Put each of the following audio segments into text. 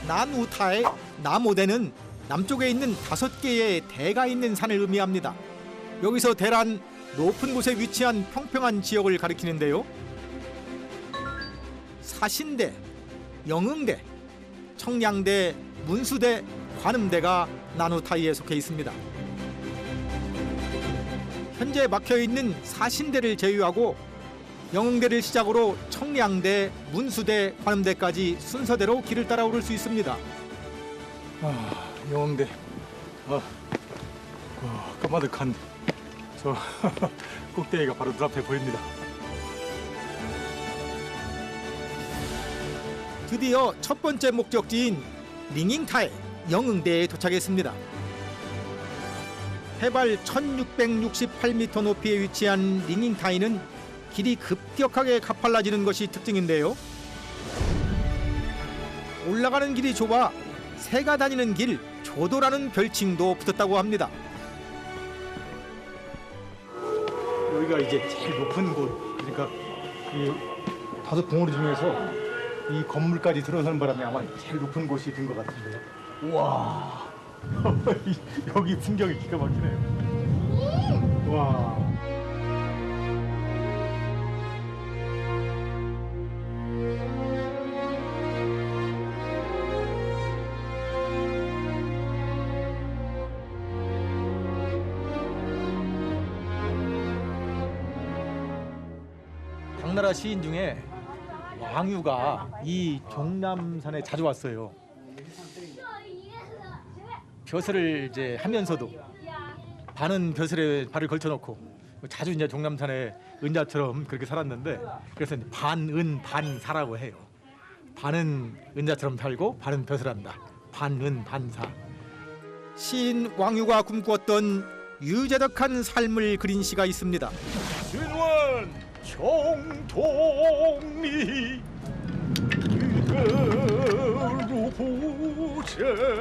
난우타의 나모대는 남쪽에 있는 5개의 대가 있는 산을 의미합니다. 여기서 대란 높은 곳에 위치한 평평한 지역을 가리키는데요. 사신대, 영흥대, 청량대, 문수대, 관음대가 난우타이에 속해 있습니다. 현재 막혀있는 사신대를 제외하고 영흥대를 시작으로 청량대, 문수대, 관음대까지 순서대로 길을 따라 오를 수 있습니다. 영흥대. 까마득한 저 꼭대기가 바로 눈앞에 보입니다. 드디어 첫 번째 목적지인 링잉타에 영흥대에 도착했습니다. 해발 1668m 높이에 위치한 링잉타이는 길이 급격하게 가팔라지는 것이 특징인데요. 올라가는 길이 좁아 새가 다니는 길 조도라는 별칭도 붙었다고 합니다. 여기가 이제 제일 높은 곳. 그러니까 이 5 봉우리 중에서 이 건물까지 들어서는 바람에 아마 제일 높은 곳이 된 것 같은데요. 우와. 여기 풍경이 기가 막히네요. 와. 당나라 시인 중에 왕유가 이 종남산에 자주 왔어요. 벼슬을 이제 하면서도 반은 벼슬에 발을 걸쳐놓고 자주 이제 종남산에 은자처럼 그렇게 살았는데, 그래서 이제 반은 반사라고 해요. 반은 은자처럼 살고 반은 벼슬한다. 반은 반사. 시인 왕유가 꿈꾸었던 유재덕한 삶을 그린 시가 있습니다. 신원 정통리 이거로 보전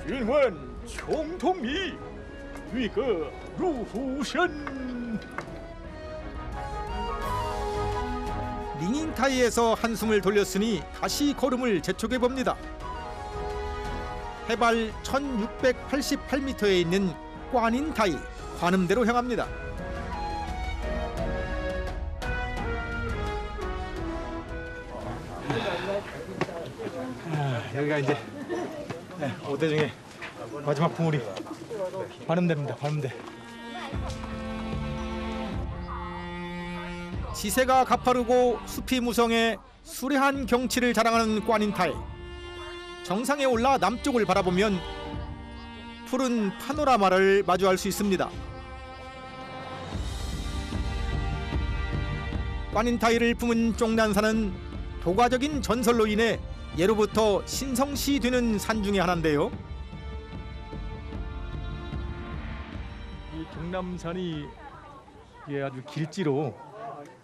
신원 정통리 이거로 보전. 링잉타이에서 한숨을 돌렸으니 다시 걸음을 재촉해 봅니다. 해발 1688m에 있는 꽈닌타이 관음대로 향합니다. 여기가 이제 5대 중에 마지막 봉우리 관음대입니다. 관음대. 지세가 가파르고 숲이 무성해 수려한 경치를 자랑하는 꽈닌타이. 정상에 올라 남쪽을 바라보면 푸른 파노라마를 마주할 수 있습니다. 꽈닌타이를 품은 종난산은 도가적인 전설로 인해 예로부터 신성시 되는 산 중에 하나인데요. 이 종남산이 이게 아주 길지로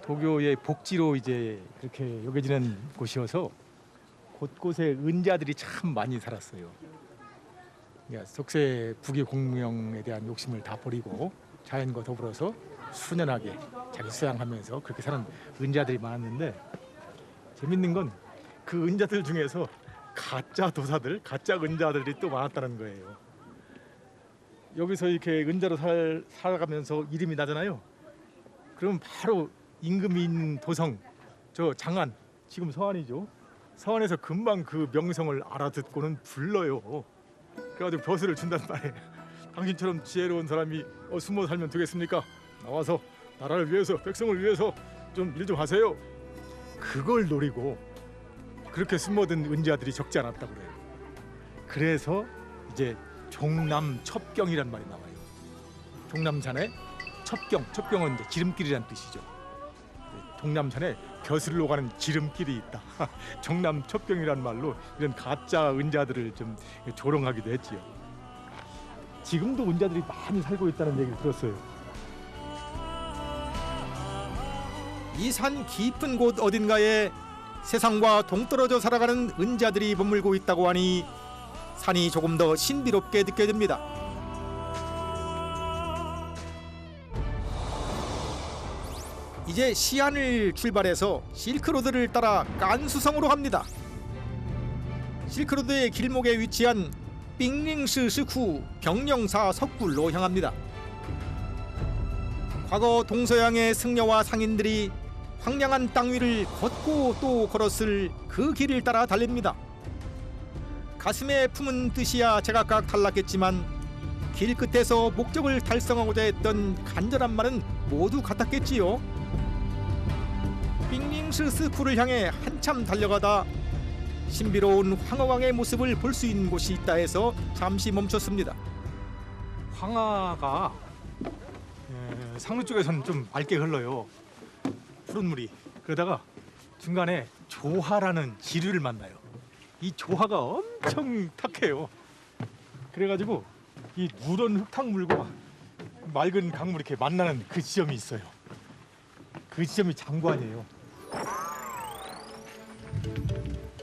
도교의 복지로 이제 그렇게 여겨지는 곳이어서 곳곳에 은자들이 참 많이 살았어요. 그러니까 속세 부귀 공명에 대한 욕심을 다 버리고 자연과 더불어서 순연하게 자기 수양하면서 그렇게 사는 은자들이 많았는데, 재밌는 건 그 은자들 중에서 가짜 도사들, 가짜 은자들이 또 많았다는 거예요. 여기서 이렇게 은자로 살아가면서 이름이 나잖아요. 그럼 바로 임금이 있는 도성, 저 장안, 지금 서안이죠. 서안에서 금방 그 명성을 알아듣고는 불러요. 그래가지고 벼슬을 준단 말이에요. 당신처럼 지혜로운 사람이 숨어 살면 되겠습니까? 나와서 나라를 위해서, 백성을 위해서 좀 일 좀 하세요. 그걸 노리고 그렇게 숨어든 은자들이 적지 않았다고 그래요. 그래서 이제 종남첩경이란 말이 나와요. 종남산에 첩경, 첩경은 이제 지름길이란 뜻이죠. 종남산에 벼슬로 가는 지름길이 있다. 종남첩경이란 말로 이런 가짜 은자들을 좀 조롱하기도 했지요. 지금도 은자들이 많이 살고 있다는 얘기를 들었어요. 이 산 깊은 곳 어딘가에 세상과 동떨어져 살아가는 은자들이 머물고 있다고 하니 산이 조금 더 신비롭게 느껴집니다. 이제 시안을 출발해서 실크로드를 따라 깐수성으로 갑니다. 실크로드의 길목에 위치한 삥링시 스쿠 병령사 석굴로 향합니다. 과거 동서양의 승려와 상인들이 황량한 땅 위를 걷고 또 걸었을 그 길을 따라 달립니다. 가슴에 품은 뜻이야 제각각 달랐겠지만 길 끝에서 목적을 달성하고자 했던 간절한 말은 모두 같았겠지요. 삥링시 스쿠를 향해 한참 달려가다 신비로운 황허강의 모습을 볼 수 있는 곳이 있다 해서 잠시 멈췄습니다. 황하가 상류 쪽에서는 좀 맑게 흘러요. 푸른 물이. 그러다가 중간에 조하라는 지류를 만나요. 이 조하가 엄청 탁해요. 그래가지고 이 누런 흙탕물과 맑은 강물이 이렇게 만나는 그 지점이 있어요. 그 지점이 장관이에요.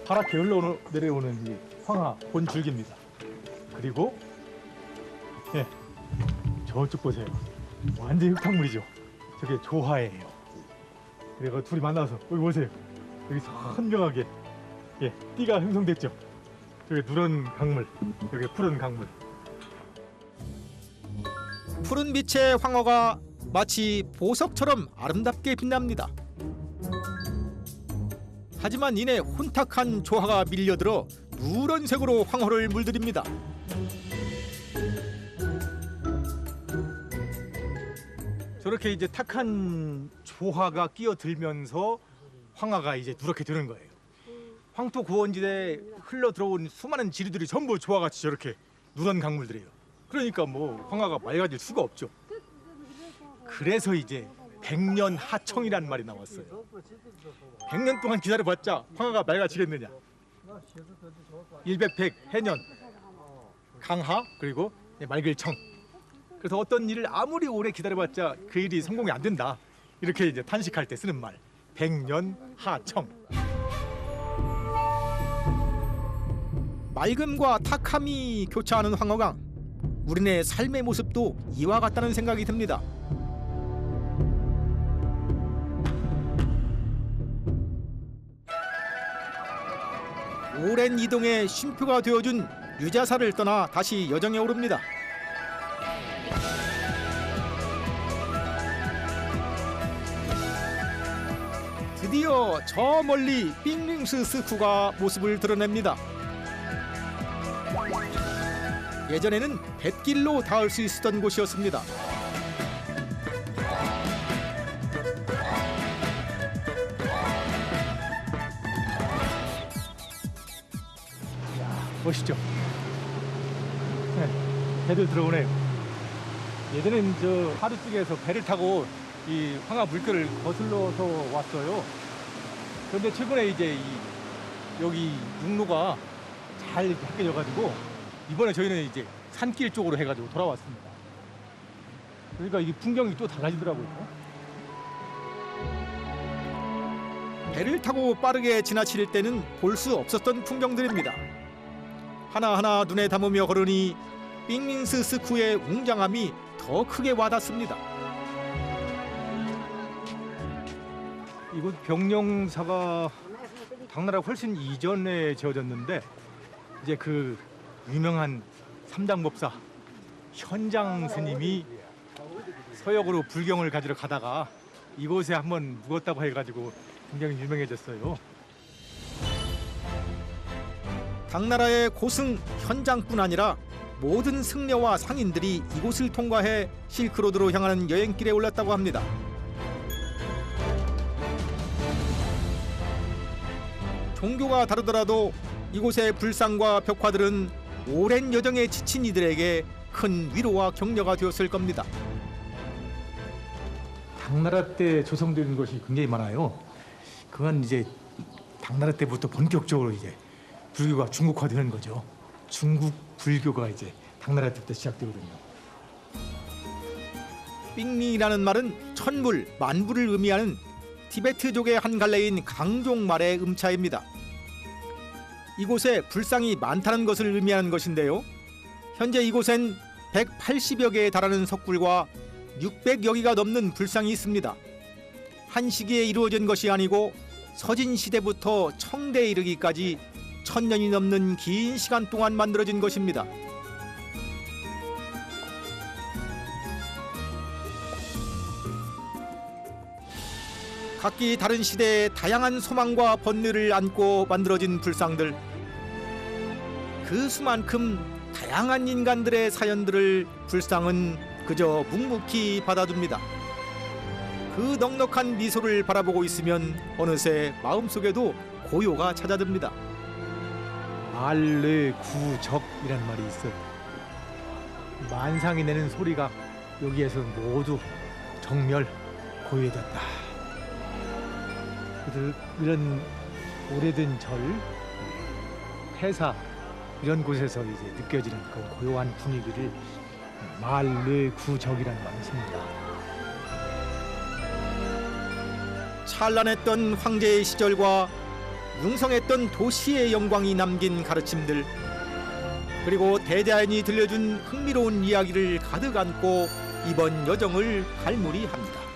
파랗게 흘러내려오는 이 황하 본줄기입니다. 그리고 저쪽 보세요. 완전히 흙탕물이죠. 저게 조하예요. 그리고 둘이 만나서 여기 보세요. 여기 선명하게 띠가 형성됐죠. 저기 누런 강물, 여기 푸른 강물. 푸른 빛의 황허가 마치 보석처럼 아름답게 빛납니다. 하지만 이내 혼탁한 조하가 밀려들어 누런색으로 황허를 물들입니다. 저렇게 이제 탁한 조하가 끼어들면서 황하가 이제 누렇게 되는 거예요. 황토 고원지대에 흘러 들어온 수많은 지류들이 전부 조하같이 저렇게 누런 강물들이에요. 그러니까 뭐 황하가 맑아질 수가 없죠. 그래서 이제 백년 하청이라는 말이 나왔어요. 100년 동안 기다려봤자 황하가 맑아지겠느냐. 일백백 해년 강하 그리고 맑을 청. 그래서 어떤 일을 아무리 오래 기다려봤자 그 일이 성공이 안 된다. 이렇게 이제 탄식할 때 쓰는 말. 백년 하청. 맑음과 탁함이 교차하는 황허강. 우리네 삶의 모습도 이와 같다는 생각이 듭니다. 오랜 이동의 쉼표가 되어준 유자사를 떠나 다시 여정에 오릅니다. 드디어 저 멀리 삥링시 스쿠가 모습을 드러냅니다. 예전에는 뱃길로 닿을 수 있었던 곳이었습니다. 멋있죠? 배들 들어오네요. 예전엔 저 하루 쪽에서 배를 타고 이 황하 물결을 거슬러서 왔어요. 그런데 최근에 이제 여기 육로가 잘 바뀌어져가지고 이번에 저희는 이제 산길 쪽으로 해가지고 돌아왔습니다. 그러니까 이 풍경이 또 달라지더라고요. 배를 타고 빠르게 지나칠 때는 볼 수 없었던 풍경들입니다. 하나하나 눈에 담으며 걸으니 삥링시 스쿠의 웅장함이 더 크게 와닿습니다. 이곳 병령사가 당나라 훨씬 이전에 지어졌는데 이제 그 유명한 삼당법사 현장 스님이 서역으로 불경을 가지러 가다가 이곳에 한번 묵었다고 해가지고 굉장히 유명해졌어요. 당나라의 고승 현장뿐 아니라 모든 승려와 상인들이 이곳을 통과해 실크로드로 향하는 여행길에 올랐다고 합니다. 종교가 다르더라도 이곳의 불상과 벽화들은 오랜 여정에 지친 이들에게 큰 위로와 격려가 되었을 겁니다. 당나라 때 조성된 것이 굉장히 많아요. 그건 이제 당나라 때부터 본격적으로 이제 불교가 중국화되는 거죠. 중국 불교가 이제 당나라 때부터 시작되거든요. 삥링이라는 말은 천불, 만불을 의미하는 티베트족의 한 갈래인 강종말의 음차입니다. 이곳에 불상이 많다는 것을 의미하는 것인데요. 현재 이곳엔 180여 개에 달하는 석굴과 600여 개가 넘는 불상이 있습니다. 한 시기에 이루어진 것이 아니고 서진 시대부터 청대에 이르기까지 1000년이 넘는 긴 시간 동안 만들어진 것입니다. 각기 다른 시대의 다양한 소망과 번뇌를 안고 만들어진 불상들, 그 수만큼 다양한 인간들의 사연들을 불상은 그저 묵묵히 받아줍니다. 그 넉넉한 미소를 바라보고 있으면 어느새 마음속에도 고요가 찾아듭니다. 말르구적이란 말이 있어요. 만상이 내는 소리가 여기에서 모두 정멸, 고요해졌다. 그래서 이런 오래된 절, 회사 이런 곳에서 이제 느껴지는 그 고요한 분위기를 말르구적이라는 말을 씁니다. 찬란했던 황제의 시절과 융성했던 도시의 영광이 남긴 가르침들, 그리고 대자연이 들려준 흥미로운 이야기를 가득 안고 이번 여정을 갈무리합니다.